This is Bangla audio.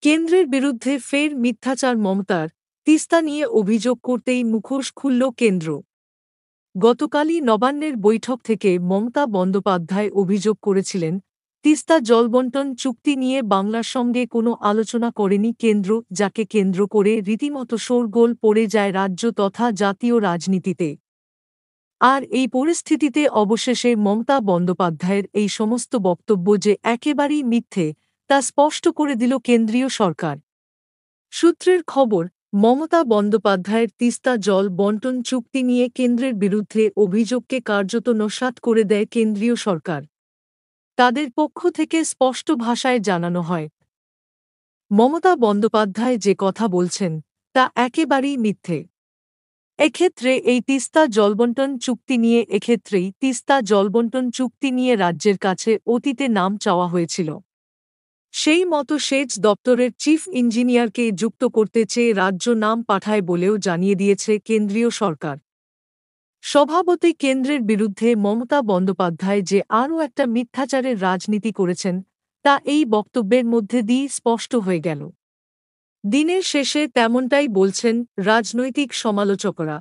কেন্দ্রের বিরুদ্ধে ফের মিথ্যাচার মমতার, তিস্তা নিয়ে অভিযোগ করতেই মুখোশ খুলল কেন্দ্র। গতকালই নবান্নের বৈঠক থেকে মমতা বন্দ্যোপাধ্যায় অভিযোগ করেছিলেন, তিস্তা জলবণ্টন চুক্তি নিয়ে বাংলার সঙ্গে কোনো আলোচনা করেনি কেন্দ্র, যাকে কেন্দ্র করে রীতিমতো শোরগোল পড়ে যায় রাজ্য তথা জাতীয় রাজনীতিতে। আর এই পরিস্থিতিতে অবশেষে মমতা বন্দ্যোপাধ্যায়ের এই সমস্ত বক্তব্য যে একেবারেই মিথ্যে, তা স্পষ্ট করে দিল কেন্দ্রীয় সরকার। সূত্রের খবর, মমতা বন্দ্যোপাধ্যায়ের তিস্তা জল বণ্টন চুক্তি নিয়ে কেন্দ্রের বিরুদ্ধে অভিযোগকে কার্যত নস্যাৎ করে দেয় কেন্দ্রীয় সরকার। তাদের পক্ষ থেকে স্পষ্ট ভাষায় জানানো হয়, মমতা বন্দ্যোপাধ্যায় যে কথা বলছেন তা একেবারেই মিথ্যে। এক্ষেত্রে এই তিস্তা জলবণ্টন চুক্তি নিয়ে তিস্তা জলবণ্টন চুক্তি নিয়ে রাজ্যের কাছে অতীতে নাম চাওয়া হয়েছিল। সেই মতো সেচ দপ্তরের চিফ ইঞ্জিনিয়ারকে যুক্ত করতে চেয়ে রাজ্য নাম পাঠায় বলেও জানিয়ে দিয়েছে কেন্দ্রীয় সরকার। স্বভাবতই কেন্দ্রের বিরুদ্ধে মমতা বন্দ্যোপাধ্যায় যে আরও একটা মিথ্যাচারের রাজনীতি করেছেন, তা এই বক্তব্যের মধ্যে দিয়েই স্পষ্ট হয়ে গেল। দিনের শেষে তেমনটাই বলছেন রাজনৈতিক সমালোচকরা।